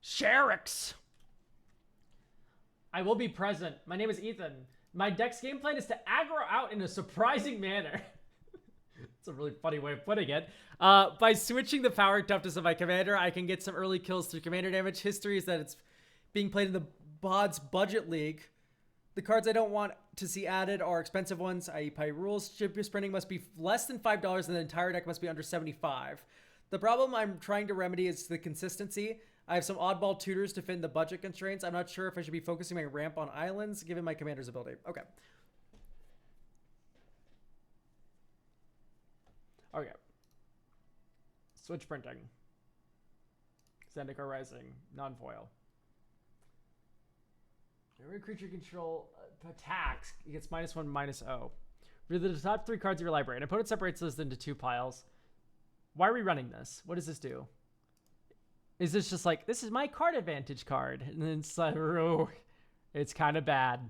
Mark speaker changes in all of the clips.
Speaker 1: Sherrix. I will be present. My name is Ethan. My deck's game plan is to aggro out in a surprising manner. It's a really funny way of putting it. By switching the power and toughness of my commander, I can get some early kills through commander damage. History is that it's being played in the BOD's budget league. The cards I don't want to see added are expensive ones, i.e. Pi rules. Ship printing must be less than $5 and the entire deck must be under $75. The problem I'm trying to remedy is the consistency. I have some oddball tutors to fit in the budget constraints. I'm not sure if I should be focusing my ramp on islands, given my commander's ability. Okay. Okay. Switch printing. Zendikar Rising. Non-foil. Every creature control attacks gets -1, -0. Read the top 3 cards of your library. An opponent separates those into 2 piles. Why are we running this? What does this do? Is this just like, this is my card advantage card? And then it's like, oh, it's kind of bad.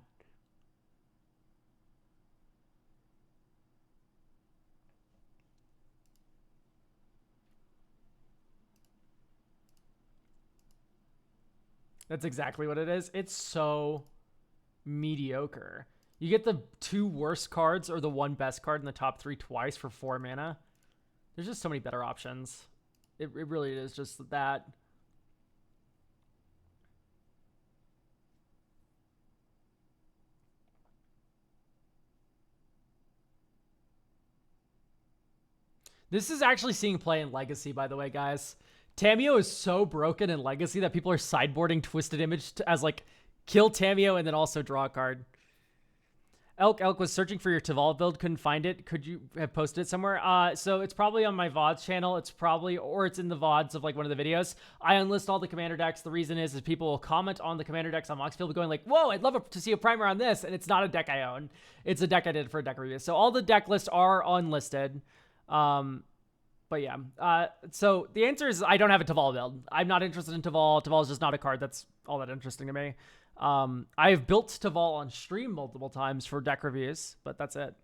Speaker 1: That's exactly what it is. It's so mediocre. You get the 2 worst cards or the 1 best card in the top 3 twice for 4 mana. There's just so many better options. It really is just that. This is actually seeing play in Legacy, by the way, guys. Tamiyo is so broken in Legacy that people are sideboarding Twisted Image as like kill Tamiyo and then also draw a card. Elk was searching for your Tavall build, couldn't find it. Could you have posted it somewhere? So it's probably on my VODs channel. It's probably, or it's in the VODs of like one of the videos. I unlist all the commander decks. The reason is people will comment on the commander decks on Moxfield going like, whoa, I'd love to see a primer on this. And it's not a deck I own. It's a deck I did for a deck review. So all the deck lists are unlisted. But yeah, so the answer is I don't have a Tavall build. I'm not interested in Tavall. Tavall is just not a card that's all that interesting to me. I've built Tavall on stream multiple times for deck reviews, but that's it.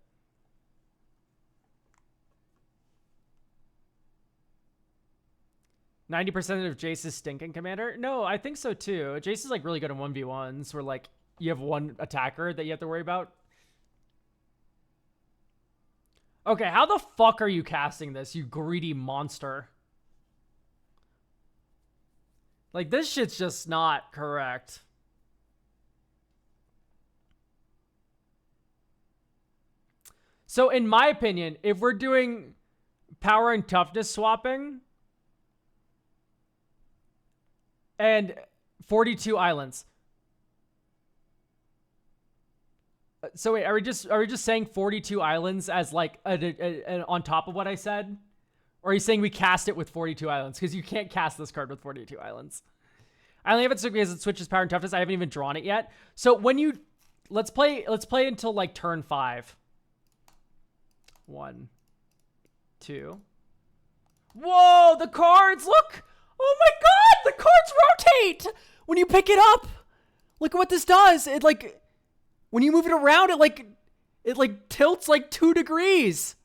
Speaker 1: %90 of Jace is stinking commander? No, I think so too. Jace is like really good in 1v1s where like you have one attacker that you have to worry about. Okay, how the fuck are you casting this, you greedy monster? Like, this shit's just not correct. So, in my opinion, if we're doing power and toughness swapping and 42 islands. So wait, are we just saying 42 islands as like on top of what I said? Or are you saying we cast it with 42 islands? Because you can't cast this card with 42 islands. I only have it because it switches power and toughness. I haven't even drawn it yet. So when you let's play until like turn 5. 1, 2. Whoa, the cards, look! Oh my god, the cards rotate when you pick it up. Look at what this does. It like when you move it around, it like tilts like 2 degrees.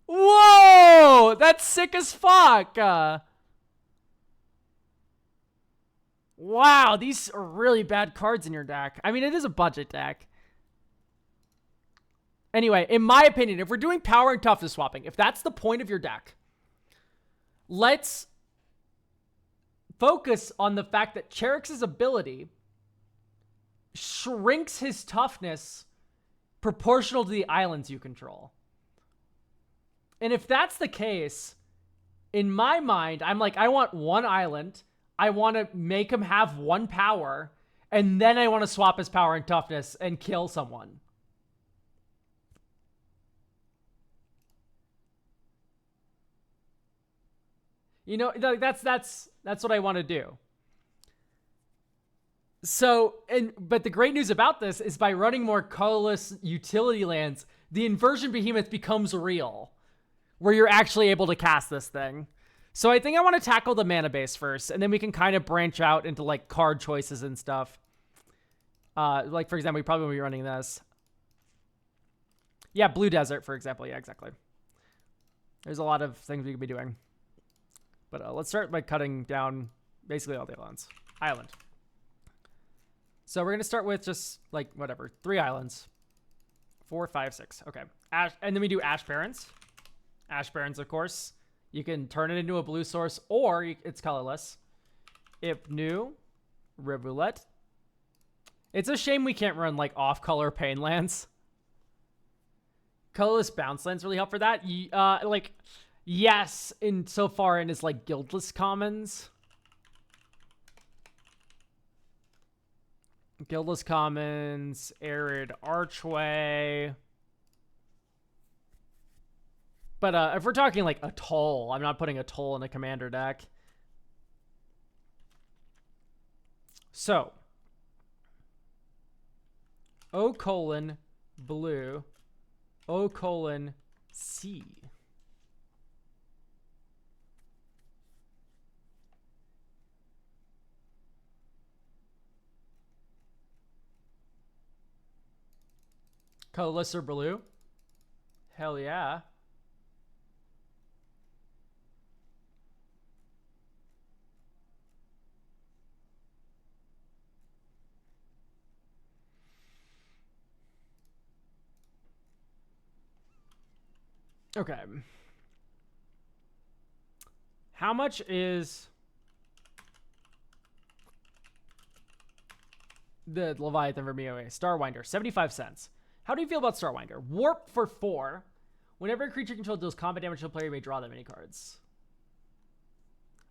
Speaker 1: Whoa! That's sick as fuck. Wow, these are really bad cards in your deck. I mean, it is a budget deck. Anyway, in my opinion, if we're doing power and toughness swapping, if that's the point of your deck, let's focus on the fact that Cherix's ability shrinks his toughness proportional to the islands you control. And if that's the case, in my mind, I'm like, I want 1 island. I want to make him have 1 power. And then I want to swap his power and toughness and kill someone. You know, that's what I want to do. So, but the great news about this is by running more colorless utility lands, the Inversion Behemoth becomes real, where you're actually able to cast this thing. So I think I want to tackle the mana base first, and then we can kind of branch out into like card choices and stuff. Like for example, we probably will be running this. Yeah, Blue Desert, for example. Yeah, exactly. There's a lot of things we could be doing. But let's start by cutting down Basically all the islands. Island. So we're going to start with just, like, whatever. 3 islands. 4, 5, 6. Okay. Ash, and then we do Ash Barrens. Ash Barrens, of course. You can turn it into a blue source, or it's colorless. If new, Rivulet. It's a shame we can't run, like, off-color Pain lands. Colorless bounce lands really help for that. Like, yes, in so far in as, like, guildless commons. Guildless commons, Arid Archway. But if we're talking like a toll, I'm not putting a toll in a commander deck. So, O: blue, O: C. Colorless or blue? Hell yeah. Okay. How much is the Leviathan Vermioe? Starwinder, 75 cents. How do you feel about Starwinder? Warp for 4. Whenever a creature controlled deals combat damage to a player, you may draw that many cards.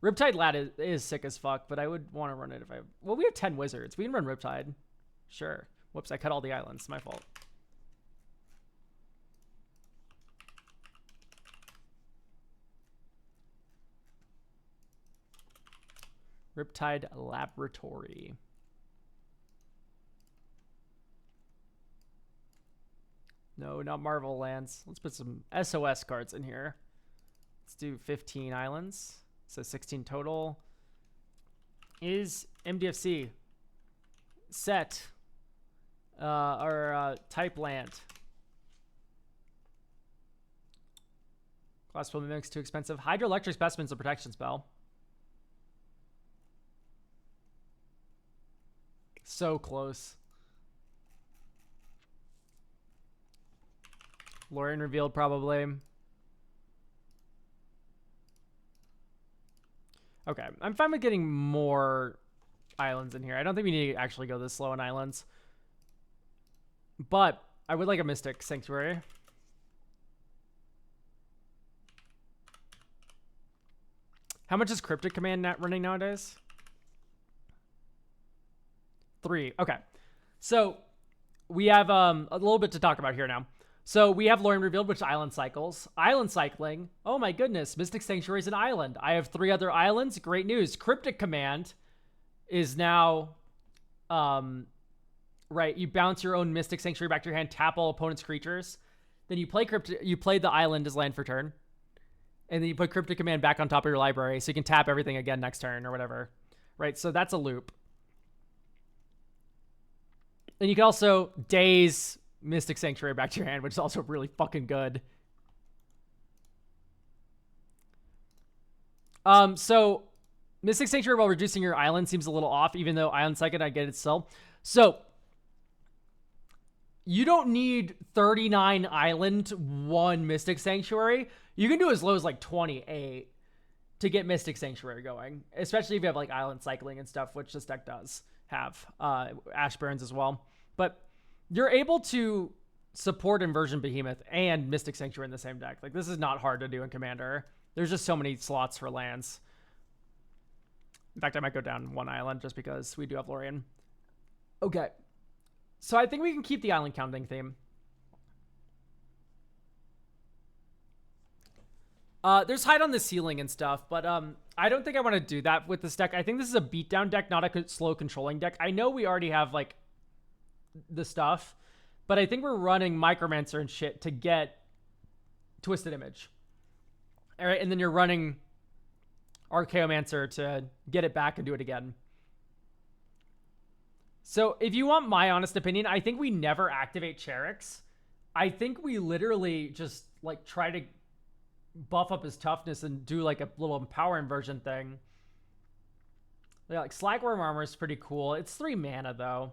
Speaker 1: Riptide Lad is sick as fuck, but I would want to run it if I... Well, we have 10 wizards. We can run Riptide. Sure. Whoops, I cut all the islands. It's my fault. Riptide Laboratory. No, not Marvel lands. Let's put some SOS cards in here. Let's do 15 islands. So 16 total. Is MDFC set or type land? Classical Mimics too expensive. Hydroelectric Specimen's a protection spell. So close. Lorien Revealed, probably. Okay, I'm fine with getting more islands in here. I don't think we need to actually go this slow on islands. But I would like a Mystic Sanctuary. How much is Cryptic Command running nowadays? 3. Okay. So we have a little bit to talk about here now. So we have Lorien Revealed, which island cycles. Island cycling. Oh my goodness. Mystic Sanctuary is an island. I have 3 other islands. Great news. Cryptic Command is now... right, you bounce your own Mystic Sanctuary back to your hand, tap all opponent's creatures. Then you play the island as land for turn. And then you put Cryptic Command back on top of your library, so you can tap everything again next turn or whatever. Right, so that's a loop. And you can also daze Mystic Sanctuary back to your hand, which is also really fucking good. So Mystic Sanctuary while reducing your island seems a little off, even though Island Cycling, I get it still. So you don't need 39 island, 1 Mystic Sanctuary. You can do as low as like 28 to get Mystic Sanctuary going, especially if you have like Island Cycling and stuff, which this deck does have. Ash Barrens as well. But you're able to support Inversion Behemoth and Mystic Sanctuary in the same deck. Like, this is not hard to do in Commander. There's just so many slots for lands. In fact, I might go down 1 island just because we do have Lorien. Okay. So I think we can keep the island counting theme. There's hide on the ceiling and stuff, but I don't think I want to do that with this deck. I think this is a beatdown deck, not a slow controlling deck. I know we already have, like, the stuff, but I think we're running Micromancer and shit to get Twisted Image. All right, and then you're running Archaeomancer to get it back and do it again. So if you want my honest opinion, I think we never activate Cherix. I think we literally just, like, try to buff up his toughness and do, like, a little power inversion thing. Yeah, like Slagworm armor is pretty cool. It's 3 mana though.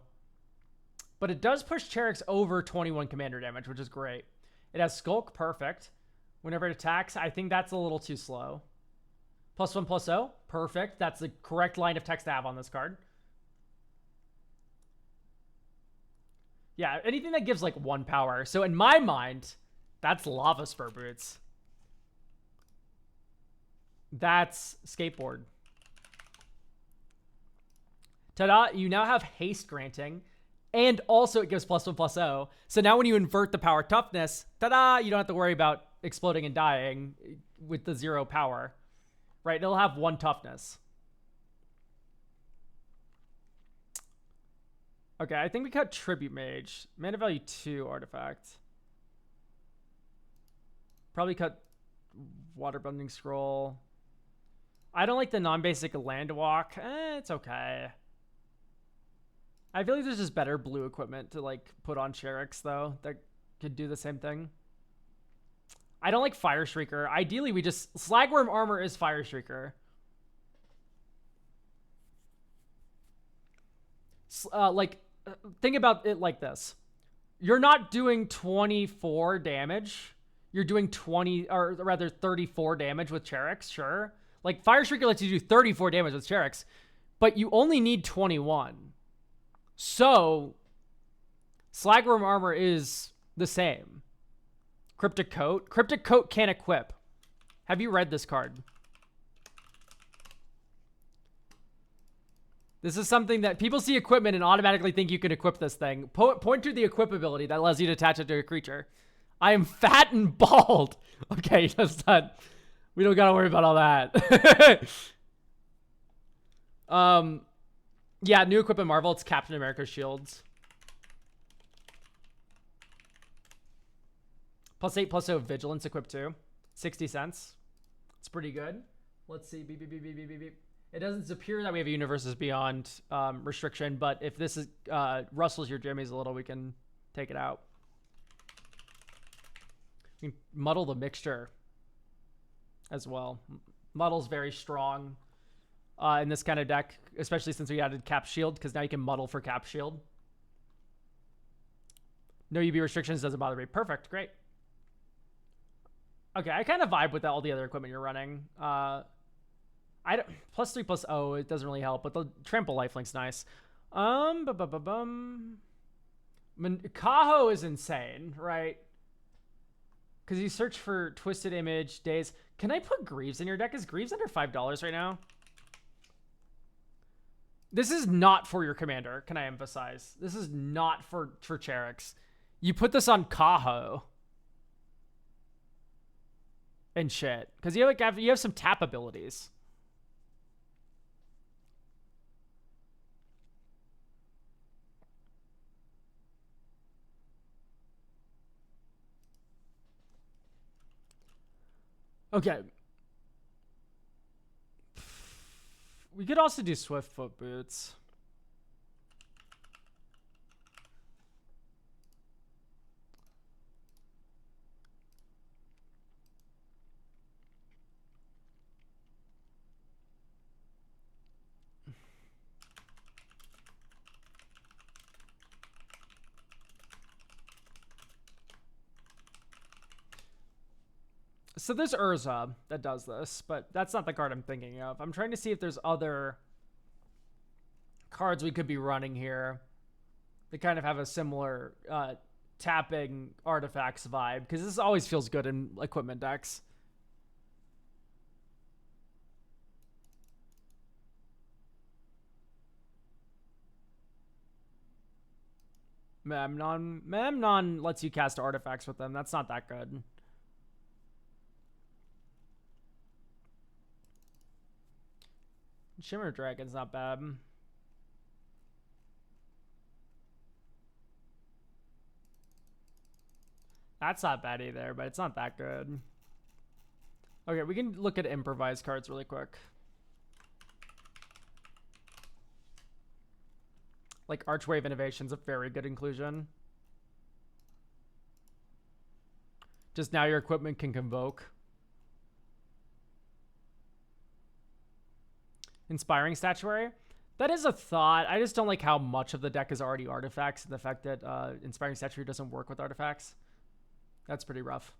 Speaker 1: But it does push Cherix over 21 commander damage, which is great. It has Skulk, perfect. Whenever it attacks, I think that's a little too slow. +1/+0, perfect. That's the correct line of text to have on this card. Yeah, anything that gives like 1 power. So in my mind, that's Lava Spur Boots. That's Skateboard. Ta-da, you now have haste granting, and also it gives +1/+0. So now when you invert the power toughness, ta-da, you don't have to worry about exploding and dying with the 0 power. Right, it'll have 1 toughness. Okay, I think we cut Tribute Mage. Mana value 2 artifact. Probably cut Waterbending Scroll. I don't like the non-basic Land Walk. It's okay. I feel like there's just better blue equipment to like put on Cherix though that could do the same thing. I don't like Fire Shrieker. Ideally, we just Slagworm armor is Fire Shrieker. Think about it like this: you're not doing 24 damage. You're doing 20, or rather 34 damage with Cherix. Sure, like Fire Shrieker lets you do 34 damage with Cherix, but you only need 21. So, Slagworm armor is the same. Cryptic Coat. Cryptic Coat can't equip. Have you read this card? This is something that people see equipment and automatically think you can equip this thing. Point to the equip ability that allows you to attach it to a creature. I am fat and bald. Okay, that's not... We don't gotta worry about all that. Yeah, new equipment Marvel. It's Captain America's shields. +8/+0 vigilance equipped too. 60 cents. It's pretty good. Let's see. Beep, beep, beep, beep, beep, beep. It doesn't appear that we have a Universes Beyond restriction, but if this is rustles your jimmies a little, we can take it out. We can muddle the mixture as well. Muddle's very strong in this kind of deck, especially since we added Cap Shield, because now you can muddle for Cap Shield. No UB restrictions doesn't bother me. Perfect, great. Okay, I kind of vibe with all the other equipment you're running. I don't +3/+0. It doesn't really help, but the trample lifelink's nice. Kaho is insane, right? Because you search for Twisted Image days. Can I put Greaves in your deck? Is Greaves under $5 right now? This is not for your commander. Can I emphasize? This is not for Cherix. You put this on Kaho and shit, because you have some tap abilities. Okay. We could also do Swiftfoot Boots. So there's Urza that does this, but that's not the card I'm thinking of. I'm trying to see if there's other cards we could be running here that kind of have a similar tapping artifacts vibe, because this always feels good in equipment decks. Memnon lets you cast artifacts with them. That's not that good. Shimmer Dragon's not bad. That's not bad either, but it's not that good. Okay, we can look at improvised cards really quick. Like Archwave Innovation's a very good inclusion. Just now your equipment can convoke. Inspiring Statuary. That is a thought. I just don't like how much of the deck is already artifacts, and the fact that Inspiring Statuary doesn't work with artifacts. That's pretty rough.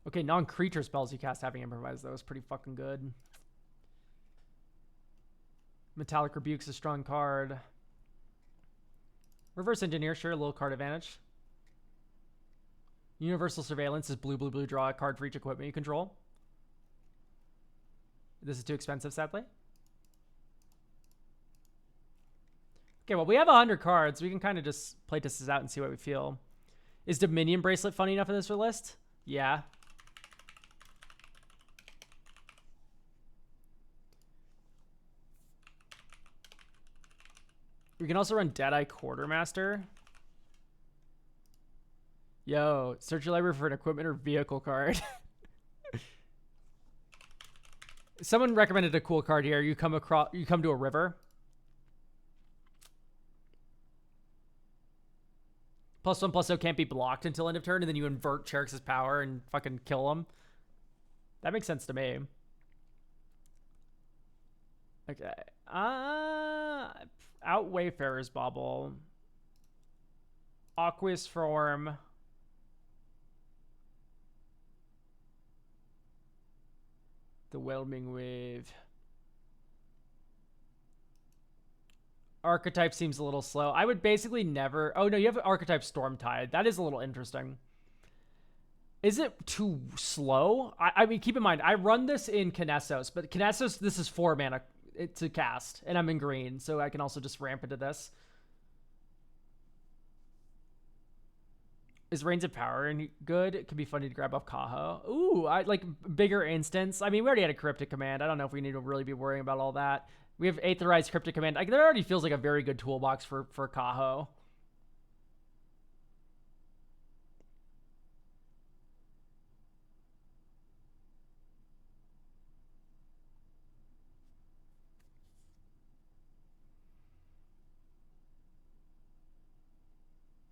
Speaker 1: Okay, non-creature spells you cast having Improvise, though, is pretty fucking good. Metallic Rebuke's a strong card. Reverse Engineer, sure, a little card advantage. Universal Surveillance is blue, blue, blue, draw a card for each equipment you control. This is too expensive, sadly. Okay, well, we have 100 cards. We can kind of just play this out and see what we feel. Is Dominion Bracelet funny enough in this list? Yeah. We can also run Deadeye Quartermaster. Yo, search your library for an equipment or vehicle card. Someone recommended a cool card here. You come to a river. +1/+0 can't be blocked until end of turn, and then you invert Cherix's power and fucking kill him. That makes sense to me. Okay. Out Wayfarer's Bauble. Aqueous Form. The Whelming Wave. Archetype seems a little slow. I would basically never... Oh, no, you have Archetype Stormtide. That is a little interesting. Is it too slow? I mean, keep in mind, I run this in Kinesos, but Kinesos, this is 4 mana to cast, and I'm in green, so I can also just ramp into this. Is Reigns of Power good? It could be funny to grab off Kaho. Ooh, I like bigger instance. I mean, we already had a Cryptic Command. I don't know if we need to really be worrying about all that. We have Aetherized Cryptic Command. Like, that already feels like a very good toolbox for Kaho.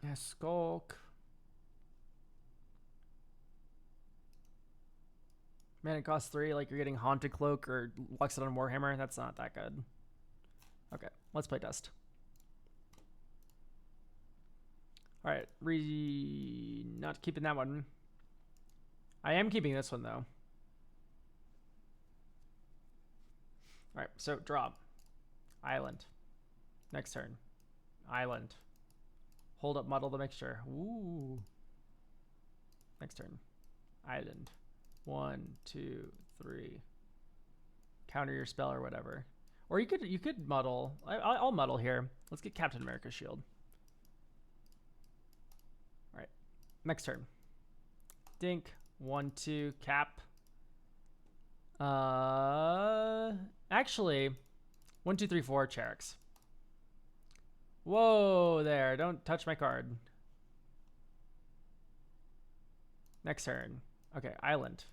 Speaker 1: Yeah, Skulk. Man, it costs 3. Like, you're getting Haunted Cloak or Luxodon Warhammer. That's not that good. Okay, let's play test. All right, not keeping that one. I am keeping this one, though. All right, so drop. Island. Next turn. Island. Hold up, muddle the mixture. Ooh. Next turn. Island. 1, 2, 3. Counter your spell or whatever. Or you could muddle. I'll muddle here. Let's get Captain America's shield. All right. Next turn. Dink. 1, 2. Cap. Actually, 1, 2, 3, 4. Cherix. Whoa there. Don't touch my card. Next turn. Okay, Island.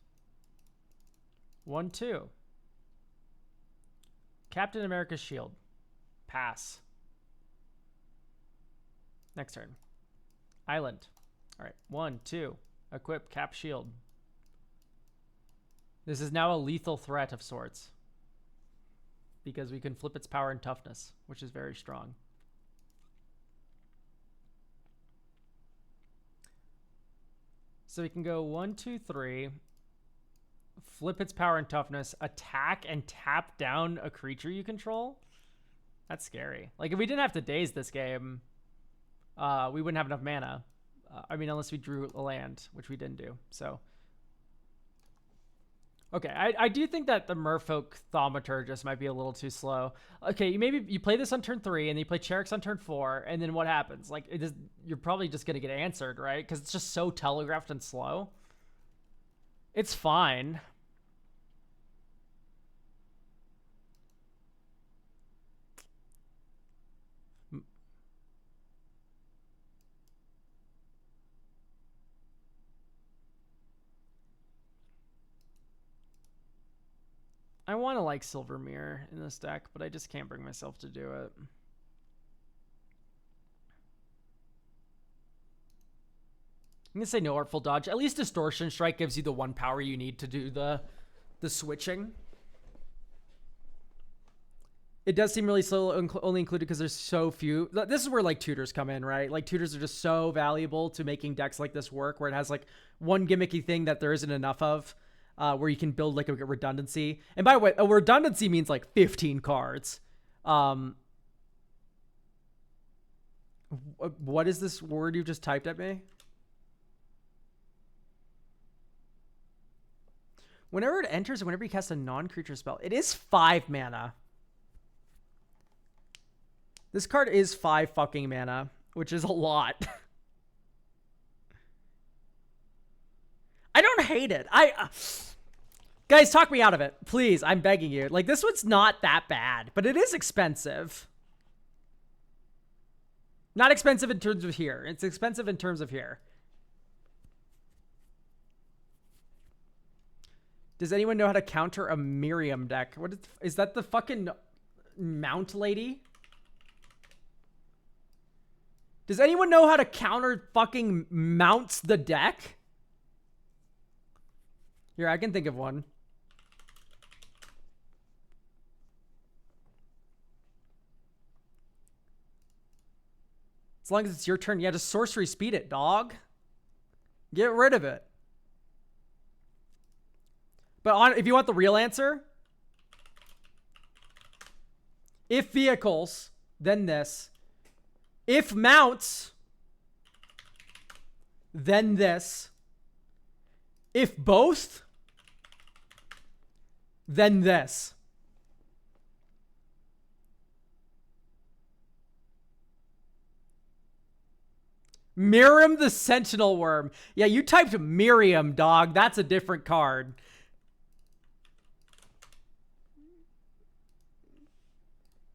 Speaker 1: 1, 2. Captain America's shield. Pass. Next turn. Island. All right, 1, 2. Equip Cap Shield. This is now a lethal threat of sorts, because we can flip its power and toughness, which is very strong. So we can go 1, 2, 3. Flip its power and toughness, attack and tap down a creature you control. That's scary. Like, if we didn't have to daze this game, we wouldn't have enough mana. I mean, unless we drew a land, which we didn't do. So, okay, I do think that the Merfolk Thaumaturgist might be a little too slow. Okay, maybe you play this on turn 3, and you play Cherix on turn 4, and then what happens? Like, you're probably just gonna get answered, right? Because it's just so telegraphed and slow. It's fine. I want to like Silvermere in this deck, but I just can't bring myself to do it. I'm gonna say no Artful Dodge. At least Distortion Strike gives you the 1 power you need to do the switching. It does seem really slow, only included because there's so few. This is where like tutors come in, right? Like tutors are just so valuable to making decks like this work, where it has like one gimmicky thing that there isn't enough of, where you can build like a redundancy. And by the way, a redundancy means like 15 cards. What is this word you just typed at me? Whenever it enters, whenever you cast a non-creature spell, it is 5 mana. This card is 5 fucking mana, which is a lot. I don't hate it. Guys, talk me out of it. Please, I'm begging you. Like, this one's not that bad, but it is expensive. Not expensive in terms of here. It's expensive in terms of here. Does anyone know how to counter a Miriam deck? What is that, the fucking mount lady? Does anyone know how to counter fucking mounts the deck? Here, I can think of one. As long as it's your turn. Yeah, just sorcery speed it, dog. Get rid of it. But if you want the real answer, if vehicles, then this. If mounts, then this. If both, then this. Miriam the Sentinel Worm. Yeah, you typed Miriam, dog. That's a different card.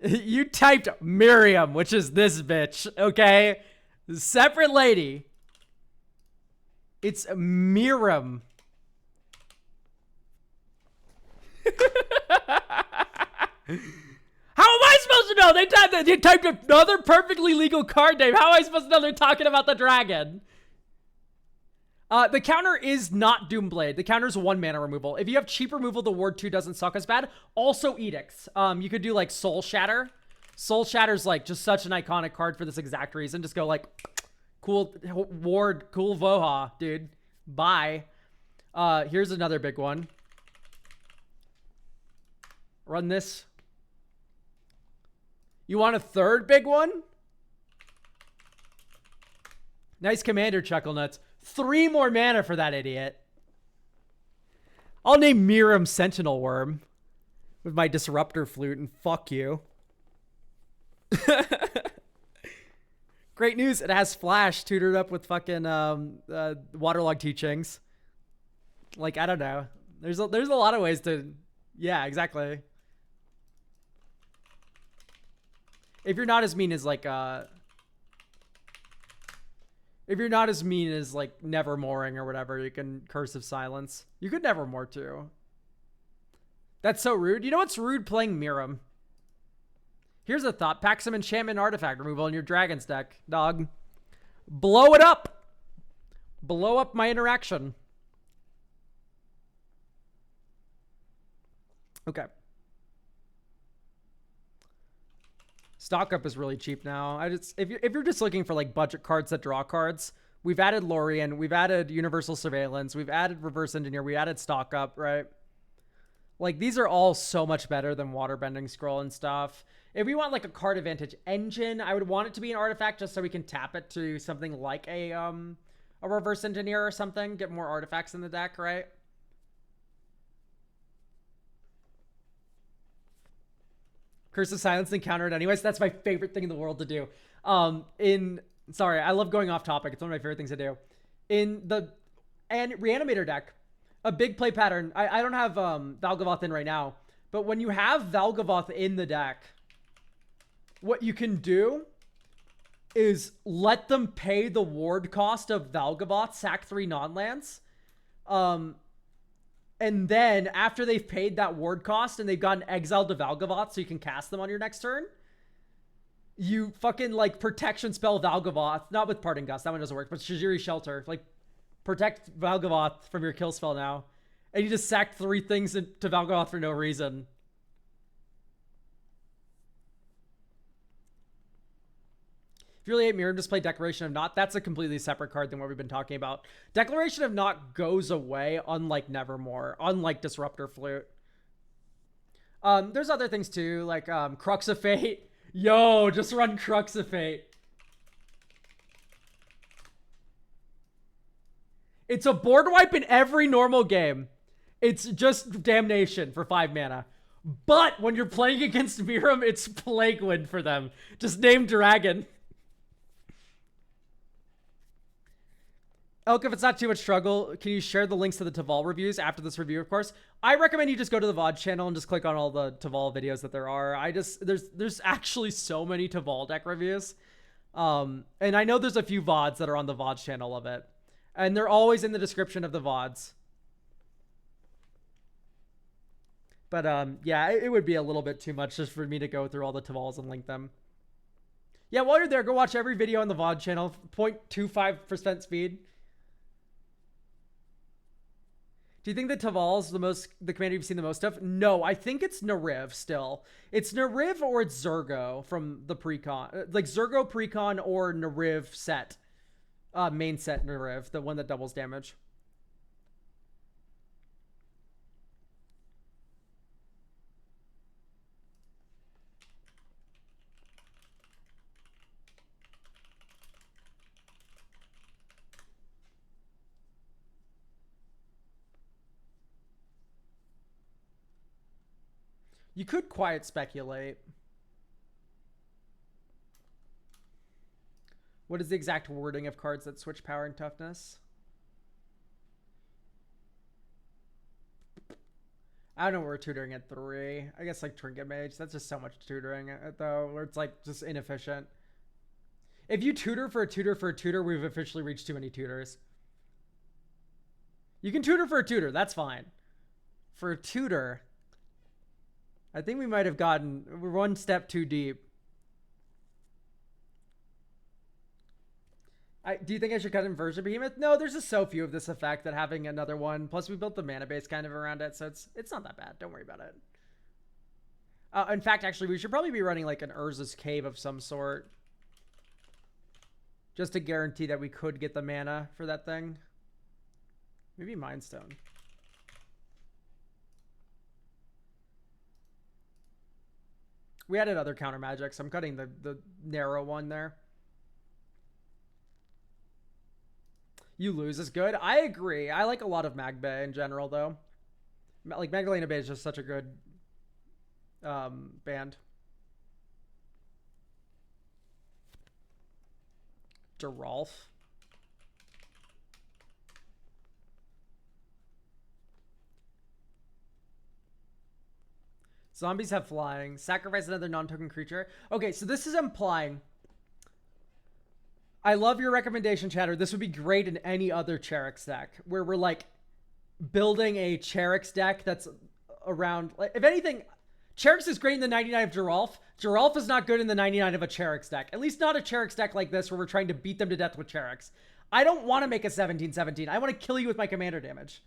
Speaker 1: You typed Miriam, which is this bitch, okay? Separate lady. It's Miriam. How am I supposed to know? They typed another perfectly legal card name. How am I supposed to know they're talking about the dragon? The counter is not Doomblade. The counter is 1 mana removal. If you have cheap removal, the ward 2 doesn't suck as bad. Also Edicts. You could do like Soul Shatter. Soul Shatter's like just such an iconic card for this exact reason. Just go like, cool ward, cool Voha, dude. Bye. Here's another big one. Run this. You want a third big one? Nice commander, Chuckle Nuts. 3 more mana for that idiot. I'll name Miriam Sentinel Worm with my Disruptor Flute and fuck you. Great news. It has Flash tutored up with fucking Waterlog Teachings. Like, I don't know. There's a lot of ways to... Yeah, exactly. If you're not as mean as like... If you're not as mean as, like, Nevermoreing or whatever, you can Cursive Silence. You could Nevermore, too. That's so rude. You know what's rude? Playing Miriam. Here's a thought. Pack some enchantment artifact removal in your Dragon's deck, dog. Blow it up. Blow up my interaction. Okay. Stock Up is really cheap now. If you're just looking for like budget cards that draw cards, we've added Lorien, we've added Universal Surveillance, we've added Reverse Engineer, we added Stock Up, right? Like these are all so much better than Waterbending Scroll and stuff. If we want like a card advantage engine, I would want it to be an artifact just so we can tap it to something like a Reverse Engineer or something, get more artifacts in the deck, right? Curse of Silence and counter it anyways. That's my favorite thing in the world to do. Sorry, I love going off topic. It's one of my favorite things to do. In the Reanimator deck, a big play pattern. I don't have Valgavoth in right now, but when you have Valgavoth in the deck, what you can do is let them pay the ward cost of Valgavoth, sack 3 non-lands. And then after they've paid that ward cost and they've gotten exiled to Valgavoth so you can cast them on your next turn, you fucking like protection spell Valgavoth, not with Parting Gust, that one doesn't work, but Shajiri Shelter, like Protect Valgavoth from your kill spell now. And you just sacked 3 things to Valgavoth for no reason. If you really hate Mirror, just play Declaration of Not. That's a completely separate card than what we've been talking about. Declaration of Not goes away, unlike Nevermore, unlike Disruptor Flute. There's other things too, like Crux of Fate. Yo, just run Crux of Fate. It's a board wipe in every normal game. It's just Damnation for 5 mana. But when you're playing against Miram, it's Plague Wind for them. Just name Dragon. Elk, if it's not too much struggle, can you share the links to the Taval reviews after this review, of course? I recommend you just go to the VOD channel and just click on all the Taval videos that there are. There's actually so many Taval deck reviews. And I know there's a few VODs that are on the VOD channel of it. And they're always in the description of the VODs. But yeah, it would be a little bit too much just for me to go through all the Tavals and link them. Yeah, while you're there, go watch every video on the VOD channel. 0.25% speed. Do you think that Taval's the commander you've seen the most of? No, I think it's Nariv still. It's Nariv or it's Zergo from the precon. Like Zergo precon or Nariv set. Main set Nariv, the one that doubles damage. You could quiet speculate. What is the exact wording of cards that switch power and toughness? I don't know, we're tutoring at 3. I guess like Trinket Mage. That's just so much tutoring though, where it's like just inefficient. If you tutor for a tutor for a tutor, we've officially reached too many tutors. You can tutor for a tutor, that's fine. For a tutor, I think we might have gotten one step too deep. Do you think I should cut Inversion Behemoth? No, there's just so few of this effect that having another one. Plus, we built the mana base kind of around it, so it's not that bad. Don't worry about it. In fact, actually, we should probably be running like an Urza's Cave of some sort. Just to guarantee that we could get the mana for that thing. Maybe Mind Stone. We added other counter magic, so I'm cutting the narrow one there. You lose is good. I agree. I like a lot of Magbay in general, though. Like, Magdalena Bay is just such a good band. Geralf. Zombies have flying. Sacrifice another non-token creature. Okay, so this is implying... I love your recommendation, Chatter. This would be great in any other Cherax deck, where we're, like, building a Cherax deck that's around... Like, if anything, Cherax is great in the 99 of Geralf. Geralf is not good in the 99 of a Cherax deck. At least not a Cherax deck like this, where we're trying to beat them to death with Cherax. I don't want to make a 17-17. I want to kill you with my commander damage.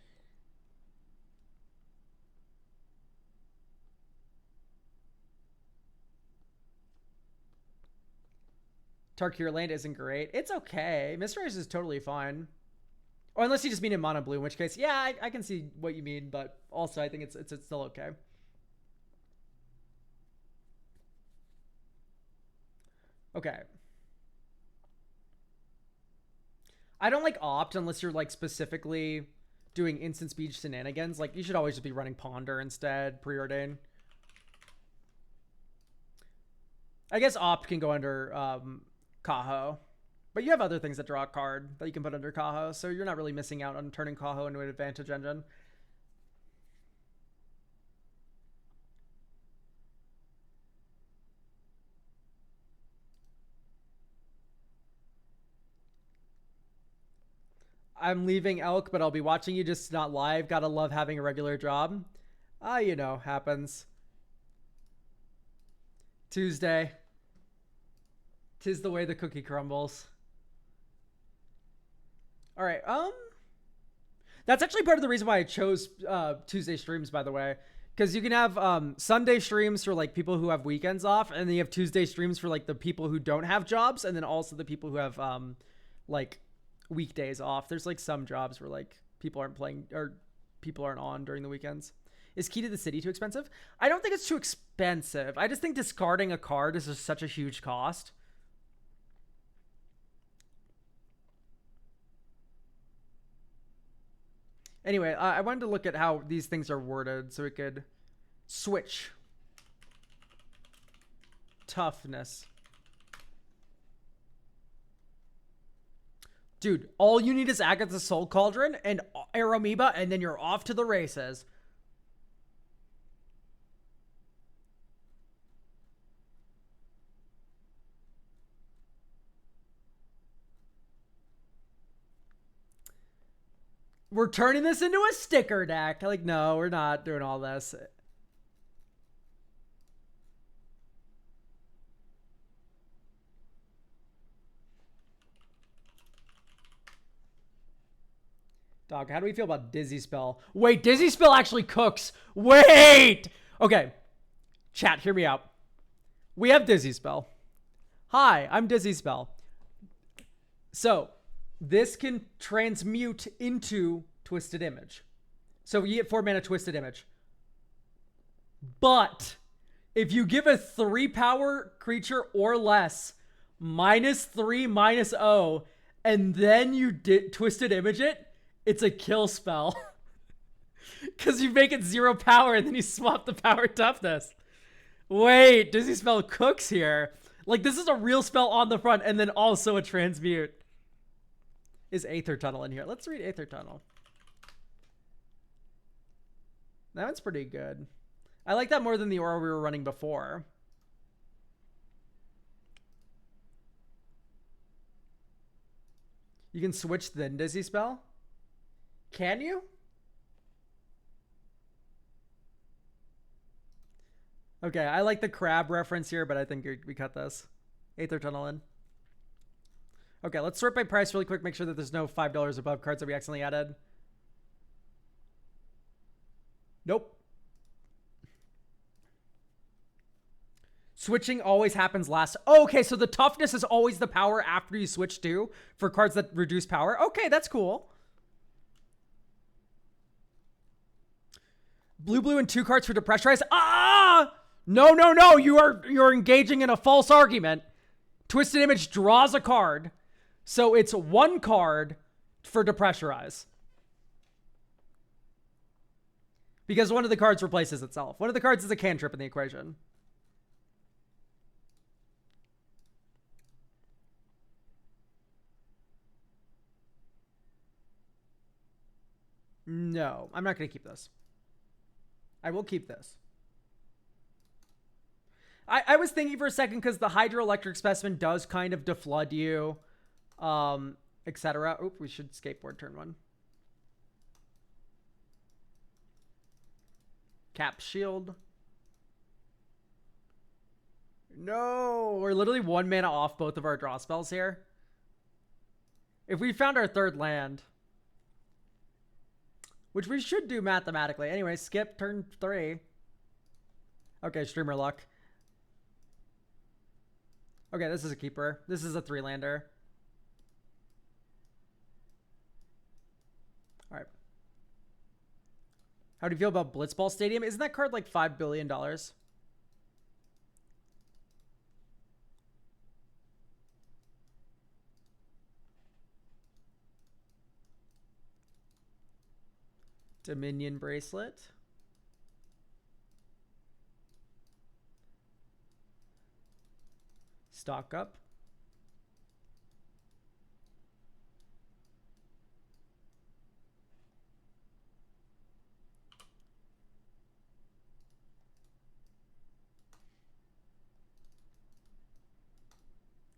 Speaker 1: Tarkir Land isn't great. It's okay. Mistrais is totally fine. Or unless you just mean in mono blue, in which case, yeah, I can see what you mean, but also I think it's still okay. Okay. I don't like opt unless you're like specifically doing instant speed shenanigans. Like you should always just be running Ponder instead, preordain. I guess opt can go under Kaho. But you have other things that draw a card that you can put under Kaho, so you're not really missing out on turning Kaho into an advantage engine. I'm leaving Elk, but I'll be watching you, just not live. Gotta love having a regular job. You know, happens. Tuesday. 'Tis the way the cookie crumbles. All right, That's actually part of the reason why I chose Tuesday streams, by the way. Because you can have Sunday streams for like people who have weekends off, and then you have Tuesday streams for like the people who don't have jobs, and then also the people who have like weekdays off. There's like some jobs where like people aren't playing or people aren't on during the weekends. Is Key to the City too expensive? I don't think it's too expensive. I just think discarding a card is just such a huge cost. Anyway, I wanted to look at how these things are worded so we could switch. Toughness. Dude, all you need is Agatha's Soul Cauldron and Aeromoeba, and then you're off to the races. We're turning this into a sticker deck. Like, no, we're not doing all this. Dog, how do we feel about Dizzy Spell? Wait, Dizzy Spell actually cooks. Wait! Okay. Chat, hear me out. We have Dizzy Spell. Hi, I'm Dizzy Spell. So, this can transmute into Twisted Image. So you get 4 mana Twisted Image. But if you give a 3 power creature or less -3/-0, and then you Twisted Image it, it's a kill spell. Because you make it 0 power and then you swap the power toughness. Wait, Dizzy Spell cooks here. Like, this is a real spell on the front and then also a transmute. Is Aether Tunnel in here? Let's read Aether Tunnel. That one's pretty good. I like that more than the aura we were running before. You can switch the Dizzy Spell? Can you? Okay, I like the crab reference here, but I think we cut this. Aether Tunnel in. Okay, let's sort by price really quick. Make sure that there's no $5 above cards that we accidentally added. Nope. Switching always happens last. Oh, okay, so the toughness is always the power after you switch to for cards that reduce power. Okay, that's cool. Blue, and 2 cards for Depressurize. Ah! No. You're engaging in a false argument. Twisted Image draws a card. So it's 1 card for Depressurize. Because one of the cards replaces itself. One of the cards is a cantrip in the equation. No, I'm not going to keep this. I will keep this. I was thinking for a second because the Hydroelectric Specimen does kind of deflood you, etc. Oop, we should skateboard turn 1. Cap Shield. No, we're literally 1 mana off both of our draw spells here. If we found our 3rd land, which we should do mathematically. Anyway, skip turn 3. Okay, Streamer Luck. Okay, this is a keeper. This is a 3-lander. All right. How do you feel about Blitzball Stadium? Isn't that card like $5 billion? Dominion Bracelet. Stock up.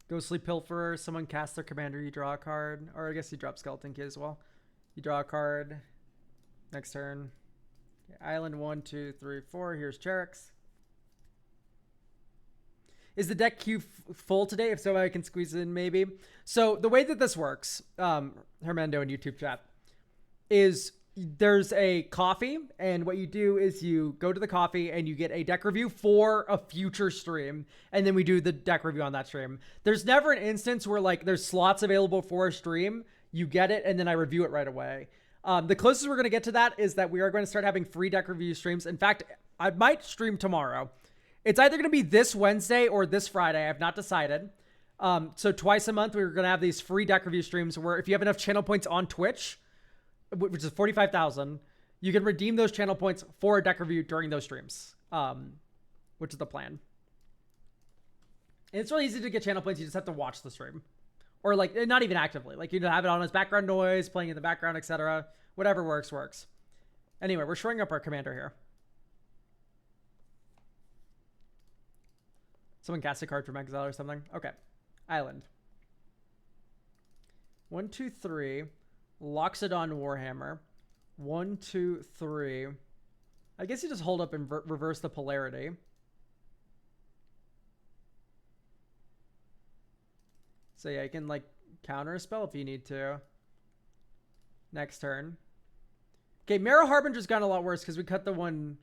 Speaker 1: Ghostly Pilferer. Someone casts their commander, you draw a card. Or I guess you drop Skeleton Kid as well. You draw a card. Next turn. Okay, Island 1, 2, 3, 4. Here's Cherax. Is the deck queue full today? If so, I can squeeze it in maybe. So the way that this works, Hermando in YouTube chat, is there's a coffee, and what you do is you go to the coffee and you get a deck review for a future stream, and then we do the deck review on that stream. There's never an instance where like there's slots available for a stream, you get it, and then I review it right away. The closest we're going to get to that is that we are going to start having free deck review streams. In fact, I might stream tomorrow. It's either going to be this Wednesday or this Friday. I have not decided. So twice a month, we're going to have these free deck review streams where if you have enough channel points on Twitch, which is 45,000, you can redeem those channel points for a deck review during those streams, which is the plan. And it's really easy to get channel points. You just have to watch the stream, or like not even actively. Like you have it on as background noise, playing in the background, etc. Whatever works. Anyway, we're shoring up our commander here. Someone cast a card from exile or something. Okay, island. 1, 2, 3. Loxodon Warhammer. 1, 2, 3. I guess you just hold up and reverse the polarity. So yeah, you can like counter a spell if you need to. Next turn. Okay, Marrow Harbinger's gotten a lot worse because we cut the one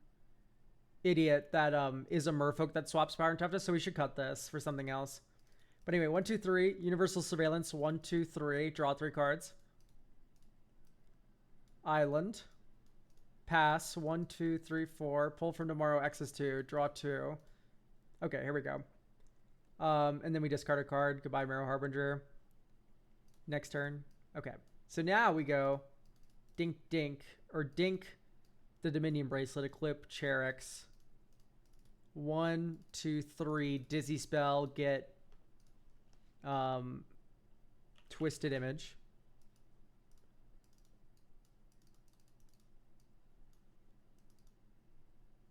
Speaker 1: idiot that is a merfolk that swaps power and toughness, so we should cut this for something else. But anyway, 1, 2, 3. Universal Surveillance. 1, 2, 3. Draw 3 cards. Island. Pass. 1, 2, 3, 4. Pull from tomorrow. X's 2. Draw 2. Okay, here we go. And then we discard a card. Goodbye, Marrow Harbinger. Next turn. Okay. So now we go Dink Dink. Or Dink the Dominion Bracelet. Equip Cherax. 1, 2, 3. Dizzy Spell. Get Twisted Image.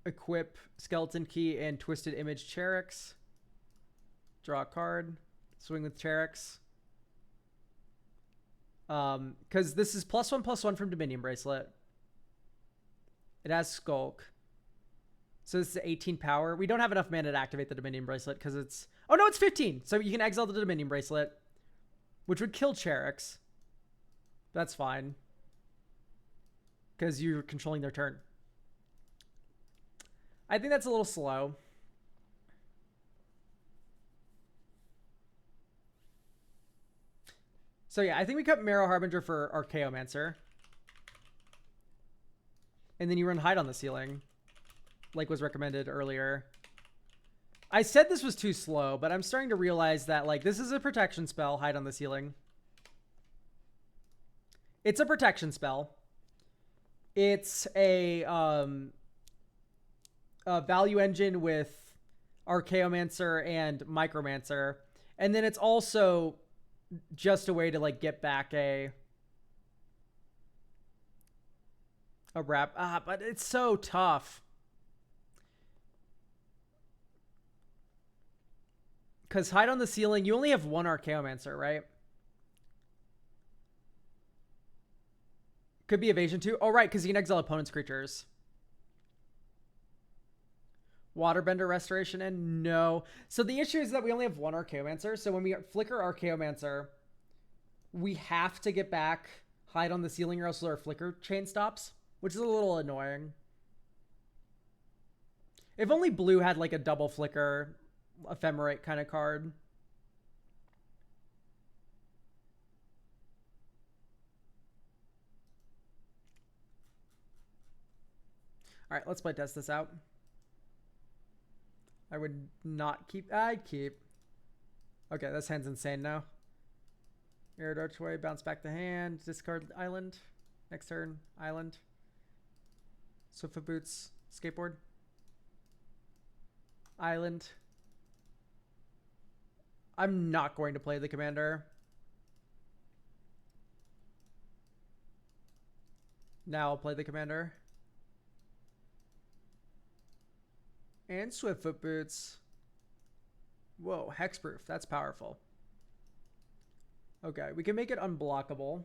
Speaker 1: Equip Skeleton Key and Twisted Image Cherax. Draw a card. Swing with Cherax. Because this is +1/+1 from Dominion Bracelet. It has Skulk. So this is 18 power. We don't have enough mana to activate the Dominion Bracelet because it's... Oh, no, it's 15. So you can exile the Dominion Bracelet, which would kill Cherax. That's fine. Because you're controlling their turn. I think that's a little slow. So yeah, I think we cut Marrow Harbinger for Archaeomancer. And then you run Hide on the Ceiling, like was recommended earlier. I said this was too slow, but I'm starting to realize that like this is a protection spell, Hide on the Ceiling. It's a protection spell. It's a value engine with Archaeomancer and Micromancer. And then it's also just a way to like get back a wrap. But it's so tough. Because Hide on the Ceiling, you only have one Archaeomancer, right? Could be Evasion too. Oh, right, because you can exile opponent's creatures. Waterbender Restoration and no. So the issue is that we only have one Archaeomancer. So when we flicker Archaeomancer, we have to get back Hide on the Ceiling or else our flicker chain stops, which is a little annoying. If only blue had like a double flicker ephemerate kind of card. All right, let's play test this out. I would not keep. I'd keep. Okay, this hand's insane now. Mirrored Archway, bounce back the hand, discard island. Next turn, island. Swiftfoot Boots, skateboard. Island. I'm not going to play the commander. Now I'll play the commander. And Swiftfoot Boots. Whoa, Hexproof. That's powerful. Okay, we can make it unblockable.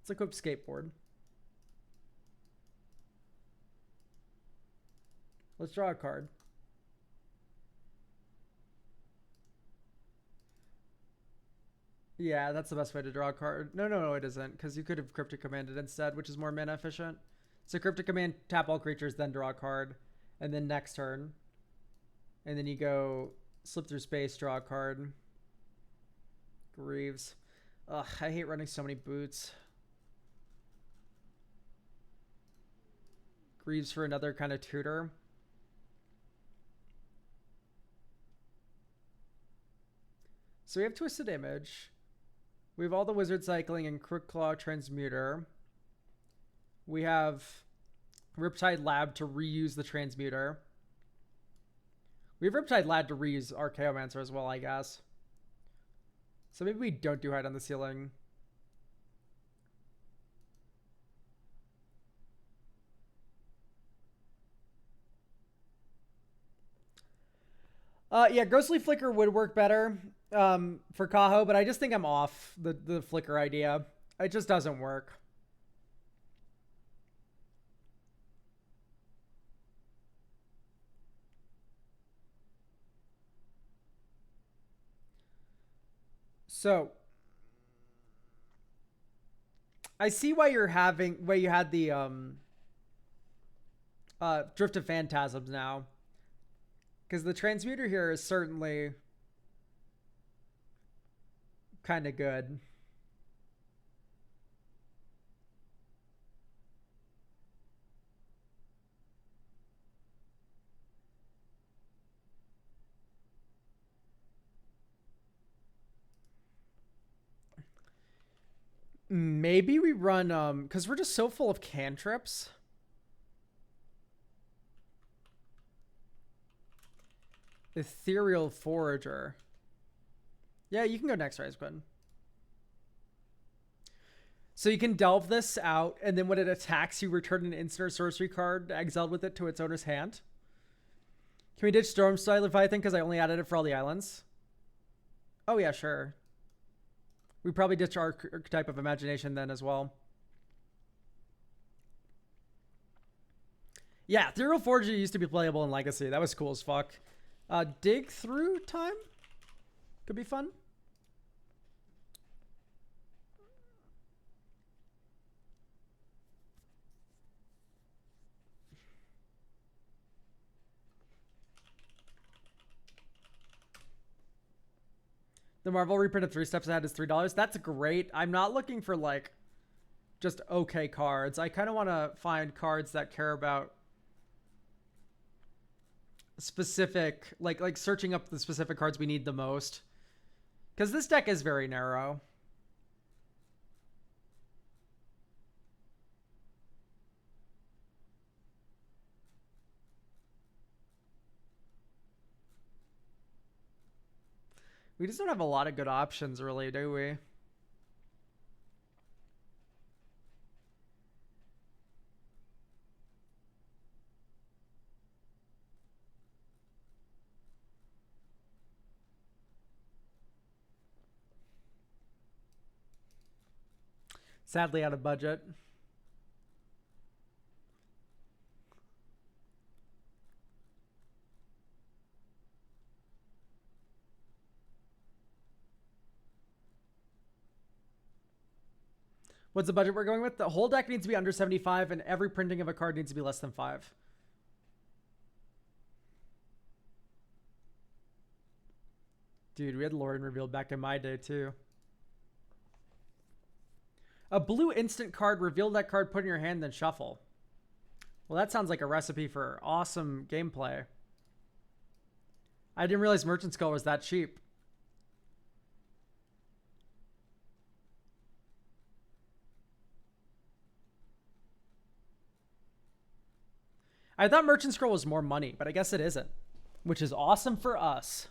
Speaker 1: Let's equip Skateboard. Let's draw a card. Yeah, that's the best way to draw a card. No, it isn't, because you could have Cryptic Commanded instead, which is more mana efficient. So Cryptic Command, tap all creatures, then draw a card, and then next turn. And then you go slip through space, draw a card. Greaves. Ugh, I hate running so many boots. Greaves for another kind of tutor. So we have Twisted Image. We have all the Wizard Cycling and Crookclaw Transmuter. We have Riptide Lab to reuse the Transmuter. We have Riptide Lab to reuse Archaeomancer as well, I guess. So maybe we don't do Hide on the Ceiling. Yeah, Ghostly Flicker would work better for Kaho, but I just think I'm off the Flicker idea. It just doesn't work. So I see why you had the Drift of Phantasms now. Because the Transmuter here is certainly kind of good. Maybe we run because we're just so full of cantrips. Ethereal Forager. Yeah, you can go next, Rise Quinn. So you can delve this out, and then when it attacks, you return an instant or sorcery card exiled with it to its owner's hand. Can we ditch Stormstyle Leviathan because I only added it for all the islands? Oh yeah, sure. We probably ditch Archetype of Imagination then as well. Yeah, Ethereal Forager used to be playable in Legacy. That was cool as fuck. Dig Through Time? Could be fun. The Marvel reprint of 3 Steps Ahead is $3. That's great. I'm not looking for like just okay cards. I kind of want to find cards that care about specific, like searching up the specific cards we need the most. Because this deck is very narrow. We just don't have a lot of good options, really, do we? Sadly out of budget. What's the budget we're going with? The whole deck needs to be under 75, and every printing of a card needs to be less than 5. Dude, we had Lauren revealed back in my day, too. A blue instant card, reveal that card, put in your hand, then shuffle. Well, that sounds like a recipe for awesome gameplay. I didn't realize Merchant Skull was that cheap. I thought Merchant Scroll was more money, but I guess it isn't, which is awesome for us.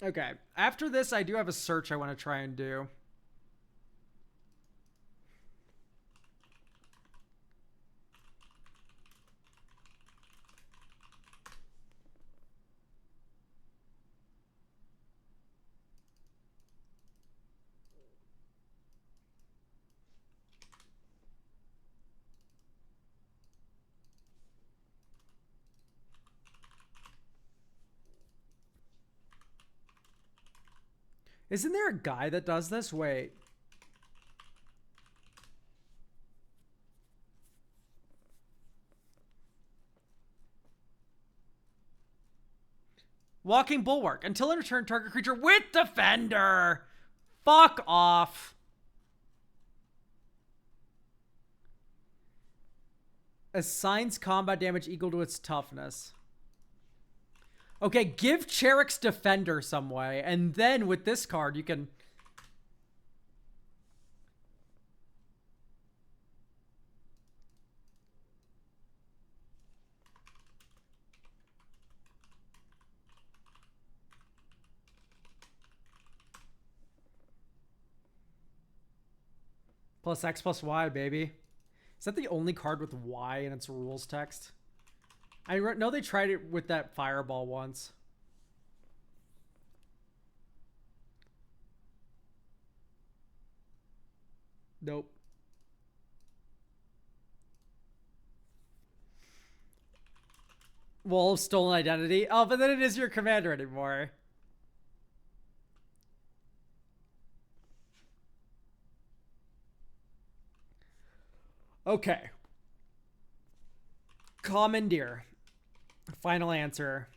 Speaker 1: Okay, after this, I do have a search I want to try and do. Isn't there a guy that does this? Wait. Walking Bulwark. Until in return, target creature with Defender. Fuck off. Assigns combat damage equal to its toughness. Okay, give Cherrick's Defender some way, and then with this card, you can... Plus X plus Y, baby. Is that the only card with Y in its rules text? I know they tried it with that Fireball once. Nope. Wolf, Stolen Identity. Oh, but then it is your commander anymore. Okay. Commandeer. Final answer.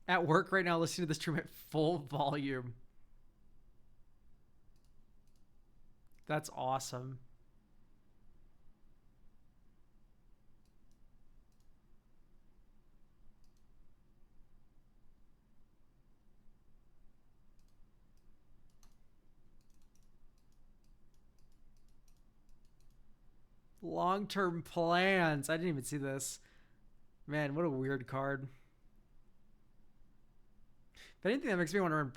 Speaker 1: At work right now, listening to this stream at full volume. That's awesome. Long-term plans. I didn't even see this. Man, what a weird card. If anything, that makes me want to run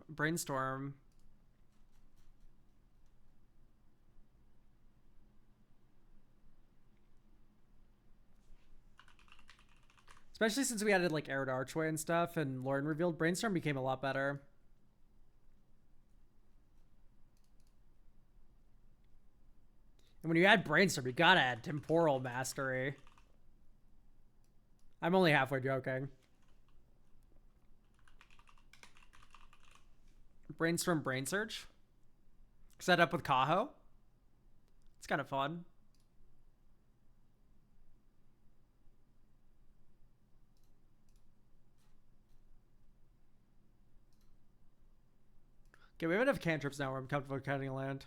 Speaker 1: Brainstorm. Especially since we added like Arid Archway and stuff, and Lauren revealed Brainstorm became a lot better. And when you add Brainstorm, you gotta add Temporal Mastery. I'm only halfway joking. Brainstorm Brain Search. Set up with Kaho. It's kind of fun. Okay, we have enough cantrips now where I'm comfortable cutting a land.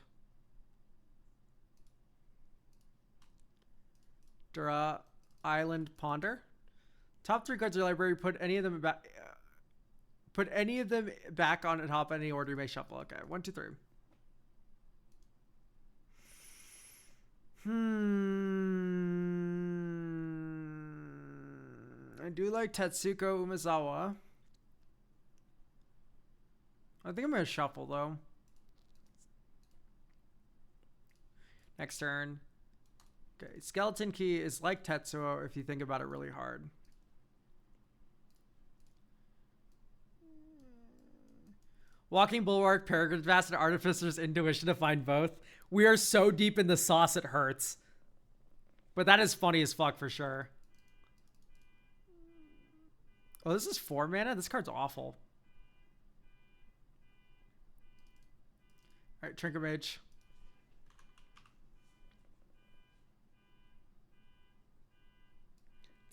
Speaker 1: Dura Island Ponder. Top 3 cards of your library. Put any of them back. Put any of them back on top any order you may shuffle. Okay, 1, 2, 3. I do like Tetsuko Umezawa. I think I'm gonna shuffle though. Next turn. Okay, Skeleton Key is like Tetsuo if you think about it really hard. Walking Bulwark, Peregrine Vast, and Artificer's Intuition to find both. We are so deep in the sauce it hurts. But that is funny as fuck for sure. Oh, this is 4 mana? This card's awful. Alright, Trinket Mage.